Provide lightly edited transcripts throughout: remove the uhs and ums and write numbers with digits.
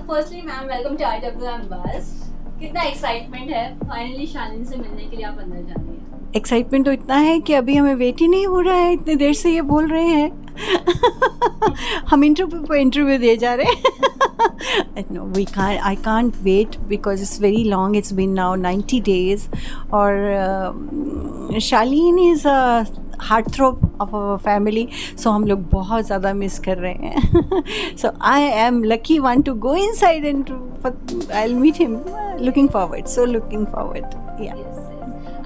Firstly ma'am welcome to IWM buzz. कितना excitement है finally शालीन से मिलने के लिए आप अंदर जा रही हैं। एक्साइटमेंट तो इतना है कि अभी हमें वेट ही नहीं हो रहा है, इतनी देर से ये बोल रहे हैं। हम इंटरव्यू दिए जा रहे हैं। No, I can't wait because it's very long. It's been now 90 days. और शालीन is a heartthrob of our family. So हम लोग बहुत ज़्यादा मिस कर रहे हैं। So I am lucky one to go inside and I'll meet him. Looking forward. So looking forward. Yeah.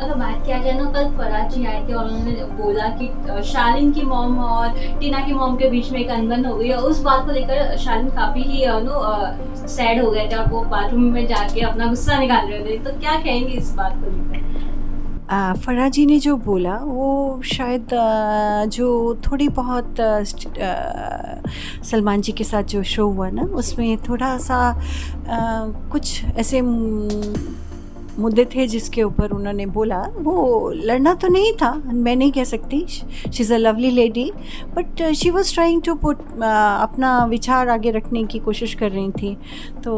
अगर बात किया जाए ना, कल फराज जी आए थे और उन्होंने बोला कि शालीन की मॉम और टीना की मॉम के बीच में एक अनबन हो गई है। उस बात को लेकर शालीन काफ़ी ही सैड हो गए थे और वो बाथरूम में जाके अपना गुस्सा निकाल रहे थे। तो क्या कहेंगे इस बात को लेकर? फराज जी ने जो बोला वो शायद जो थोड़ी बहुत सलमान जी के साथ जो शो हुआ ना, उसमें थोड़ा सा कुछ ऐसे मुद्दे थे जिसके ऊपर उन्होंने बोला। वो लड़ना तो नहीं था, मैं नहीं कह सकती, she is a lovely lady, but she was trying to put अपना विचार आगे रखने की कोशिश कर रही थी। तो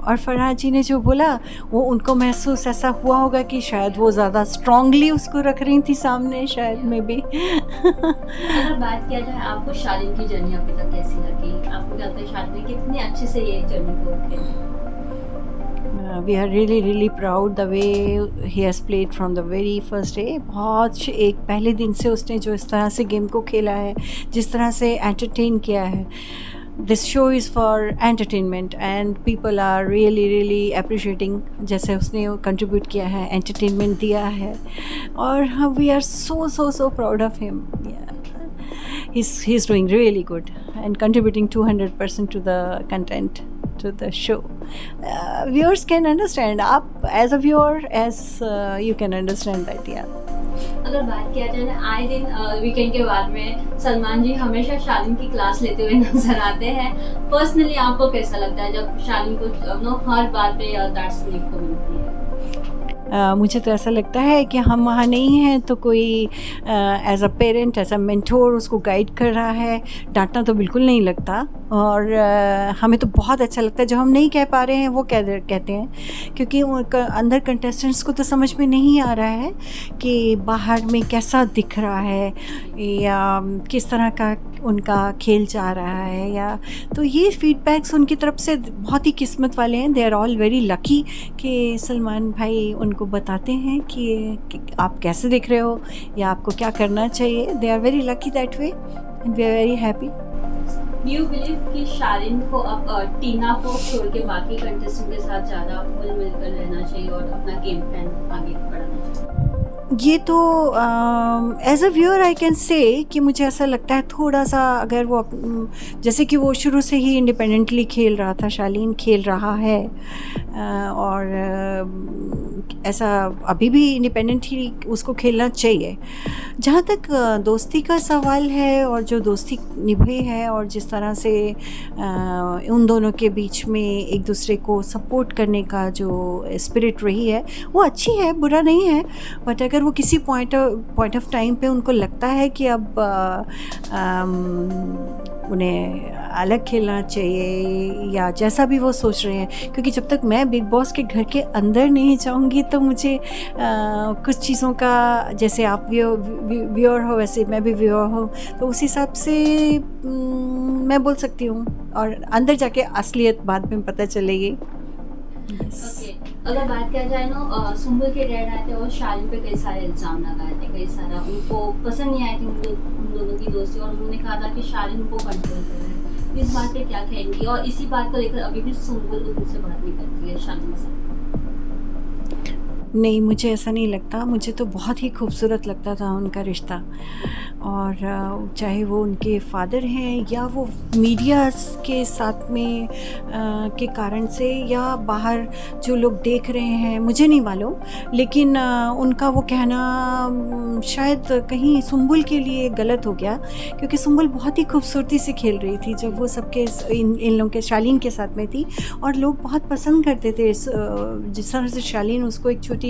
और फरहाद जी ने जो बोला वो उनको महसूस ऐसा हुआ होगा कि शायद वो ज़्यादा स्ट्रांगली उसको रख रही थी सामने, शायद में भी। अगर बात किया जाए आपको शालीन की जर्नी अभी तक कैसी लगी? आपको क्या लगता है शालीन ने कितनी अच्छे से ये जर्नी को खेली? We are really proud the way he has played from the very first day. बहुत एक पहले दिन से उसने जो इस तरह से गेम को खेला है, जिस तरह से एंटरटेन किया है। This show is for entertainment and people are really appreciating जैसे उसने कंट्रीब्यूट किया है, एंटरटेनमेंट दिया है। और we are so proud of him. Yeah. He's doing really good and contributing 200% to the content, to the show. Viewers can understand. आप as a viewer, you can understand that. Yeah. अगर बात किया जाए ना, आए दिन वीकेंड के बाद में सलमान जी हमेशा शालीन की क्लास लेते हुए नजर आते हैं। पर्सनली आपको कैसा लगता है जब शालीन को हर बात पे डांट सुनने को मिलती है? मुझे तो ऐसा लगता है कि हम वहाँ नहीं हैं तो कोई as a parent, as a mentor उसको गाइड कर रहा है। डांटना तो बिल्कुल नहीं लगता और हमें तो बहुत अच्छा लगता है जो हम नहीं कह पा रहे हैं वो कहते हैं, क्योंकि अंदर कंटेस्टेंट्स को तो समझ में नहीं आ रहा है कि बाहर में कैसा दिख रहा है या किस तरह का उनका खेल जा रहा है। या तो ये फीडबैक्स उनकी तरफ से बहुत ही किस्मत वाले हैं। They are all very lucky कि सलमान भाई उनको बताते हैं कि आप कैसे दिख रहे हो या आपको क्या करना चाहिए। They are very lucky that way and we are very happy. You believe कि शालीन को अब टीना को छोड़ के बाकी कंटेस्टेंट के साथ ज़्यादा घुल मिल कर रहना चाहिए और अपना गेम प्लान आगे बढ़ाना चाहिए? ये तो as a viewer I can say कि मुझे ऐसा लगता है थोड़ा सा, अगर वो जैसे कि वो शुरू से ही इंडिपेंडेंटली खेल रहा था, शालीन खेल रहा है और ऐसा अभी भी इंडिपेंडेंट ही उसको खेलना चाहिए। जहाँ तक दोस्ती का सवाल है और जो दोस्ती निभाई है और जिस तरह से उन दोनों के बीच में एक दूसरे को सपोर्ट करने का जो स्पिरिट रही है वो अच्छी है, बुरा नहीं है। बट अगर वो किसी पॉइंट ऑफ टाइम पे उनको लगता है कि अब उन्हें अलग खेलना चाहिए या जैसा भी वो सोच रहे हैं, क्योंकि जब तक मैं बिग बॉस के घर के अंदर नहीं जाऊंगी तो मुझे कुछ चीज़ों का, जैसे आप व्यूअर हो वैसे मैं भी व्यूअर हूँ, तो उस हिसाब से मैं बोल सकती हूँ और अंदर जाके असलियत बाद में पता चलेगी। Okay. अगर बात किया जाए ना, सुंबुल के डैड आए थे और शालीन पे कई सारे इल्ज़ाम लगाए थे, कई सारा उनको पसंद नहीं आए थे उन दोनों की दोस्ती, और उन्होंने कहा था कि शालीन उनको कंट्रोल कर रहा है। इस बात पे क्या कहेंगी? और इसी बात को लेकर अभी भी सुंबुल उनसे बात नहीं करती है शालीन से? नहीं, मुझे ऐसा नहीं लगता। मुझे तो बहुत ही खूबसूरत लगता था उनका रिश्ता, और चाहे वो उनके फादर हैं या वो मीडिया के साथ में के कारण से या बाहर जो लोग देख रहे हैं, मुझे नहीं मालूम, लेकिन उनका वो कहना शायद कहीं सुंबुल के लिए गलत हो गया, क्योंकि सुंबुल बहुत ही खूबसूरती से खेल रही थी जब वो सबके इन लोगों के शालीन के साथ में थी, और लोग बहुत पसंद करते थे जिस तरह से शालीन उसको एक छोटी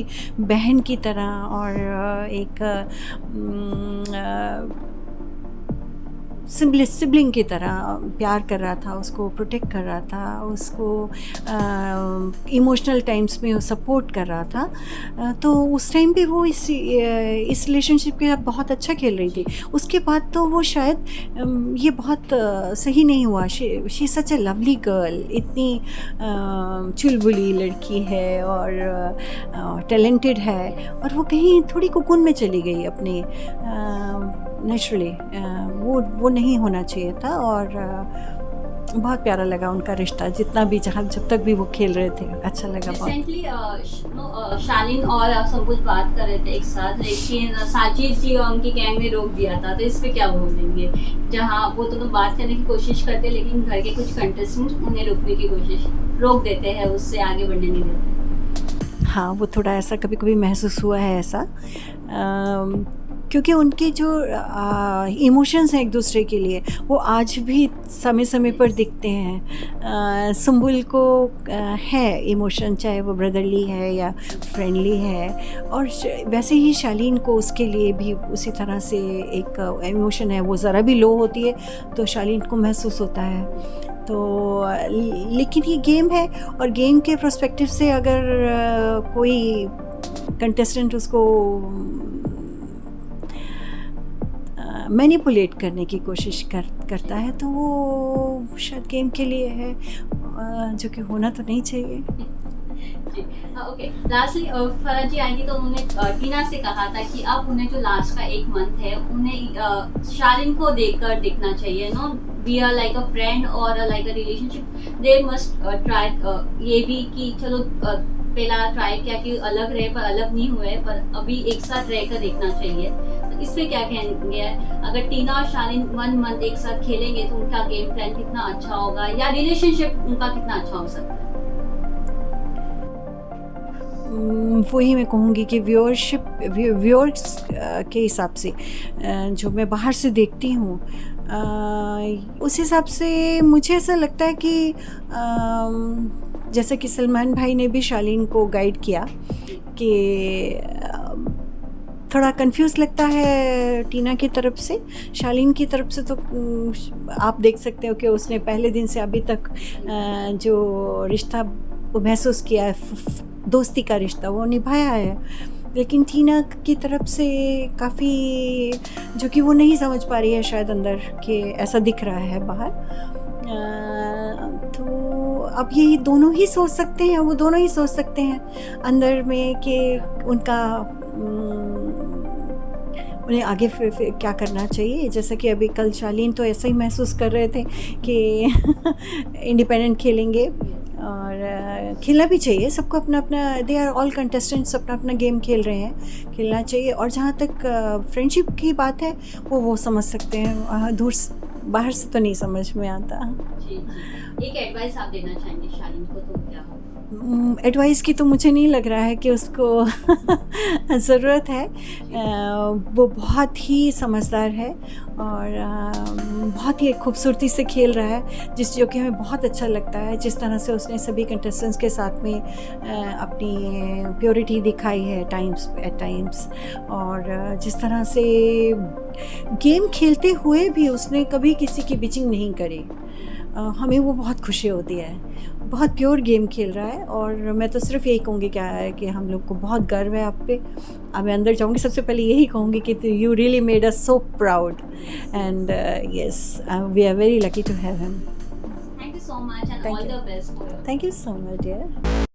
बहन की तरह और एक सिबलिंग की तरह प्यार कर रहा था, उसको प्रोटेक्ट कर रहा था, उसको इमोशनल टाइम्स में सपोर्ट कर रहा था। तो उस टाइम पे वो इस रिलेशनशिप के साथ बहुत अच्छा खेल रही थी। उसके बाद तो वो शायद ये बहुत सही नहीं हुआ। She such A lovely girl, इतनी चुलबुली लड़की है और टैलेंटेड है, और वो कहीं थोड़ी कुकून में चली गई अपने नेचुरली। वो नहीं होना चाहिए था। और बहुत प्यारा लगा उनका रिश्ता, जितना भी जब तक भी वो खेल रहे थे अच्छा लगा बहुत। रिसेंटली शालीन और संबुल बात कर रहे थे एक साथ, लेकिन साजिद जी और उनकी गैंग ने रोक दिया था, तो इस पे क्या बोलेंगे? जहां वो दोनों बात करने की कोशिश करते, लेकिन घर के कुछ कंटेस्टेंट्स उन्हें रोकने की रोक देते हैं, उससे आगे बढ़ने नहीं देते। हाँ, वो थोड़ा ऐसा कभी कभी महसूस हुआ है ऐसा, क्योंकि उनके जो इमोशंस हैं एक दूसरे के लिए, वो आज भी समय समय पर दिखते हैं। संबुल को है इमोशन, चाहे वो ब्रदरली है या फ्रेंडली है, और वैसे ही शालीन को उसके लिए भी उसी तरह से एक इमोशन है। वो ज़रा भी लो होती है तो शालीन को महसूस होता है। तो लेकिन ये गेम है, और गेम के पर्सपेक्टिव से अगर कोई कंटेस्टेंट उसको मैनिपुलेट करने की कोशिश करता है, तो वो शायद गेम के लिए है, जो कि होना तो नहीं चाहिए। ओके, लास्टली फराह जी आई थी तो उन्होंने टीना से कहा था कि अब उन्हें जो लास्ट का 1 मंथ है, उन्हें शालीन को देखकर देखना चाहिए, no be are like a friend और like a relationship. They must try ये भी कि चलो पहला ट्राई किया कि अलग रहे, पर अलग नहीं हुए, पर अभी एक साथ रहकर देखना चाहिए। तो इस पे क्या कहेंगे? अगर टीना और शालीन 1 मंथ एक साथ खेलेंगे तो उनका गेम प्लान कितना अच्छा होगा, या रिलेशनशिप उनका कितना अच्छा हो सकता है? वही मैं कहूँगी कि व्यूअर्स के हिसाब से जो मैं बाहर से देखती हूँ, उस हिसाब से मुझे ऐसा लगता है कि जैसे कि सलमान भाई ने भी शालीन को गाइड किया कि थोड़ा कंफ्यूज लगता है टीना की तरफ से। शालीन की तरफ से तो आप देख सकते हो कि उसने पहले दिन से अभी तक जो रिश्ता महसूस किया है, दोस्ती का रिश्ता, वो निभाया है। लेकिन टीना की तरफ से काफ़ी, जो कि वो नहीं समझ पा रही है शायद अंदर, कि ऐसा दिख रहा है बाहर। तो अब ये दोनों ही सोच सकते हैं, वो दोनों ही सोच सकते हैं अंदर में कि उनका उन्हें आगे फिर क्या करना चाहिए। जैसा कि अभी कल शालीन तो ऐसा ही महसूस कर रहे थे कि इंडिपेंडेंट खेलेंगे, और खेलना भी चाहिए सबको अपना अपना। दे आर ऑल कंटेस्टेंट्स, अपना अपना गेम खेल रहे हैं, खेलना चाहिए। और जहाँ तक फ्रेंडशिप की बात है, वो समझ सकते हैं, दूर बाहर से तो नहीं समझ में आता। जी, एक एडवाइस आप देना चाहेंगे शालीन को तो क्या हो? एडवाइस की तो मुझे नहीं लग रहा है कि उसको ज़रूरत है। वो बहुत ही समझदार है, और बहुत ही खूबसूरती से खेल रहा है, जो कि हमें बहुत अच्छा लगता है। जिस तरह से उसने सभी कंटेस्टेंट्स के साथ में अपनी प्योरिटी दिखाई है एट टाइम्स, और जिस तरह से गेम खेलते हुए भी उसने कभी किसी की बिचिंग नहीं करी, हमें वो बहुत खुशी होती है। बहुत प्योर गेम खेल रहा है, और मैं तो सिर्फ यही कहूँगी क्या है कि हम लोग को बहुत गर्व है आप पे। अब मैं अंदर जाऊँगी, सबसे पहले यही कहूँगी कि you really made us so proud, and yes, we are very lucky to have him. Thank you so much and all the best for your Thank you so much, dear.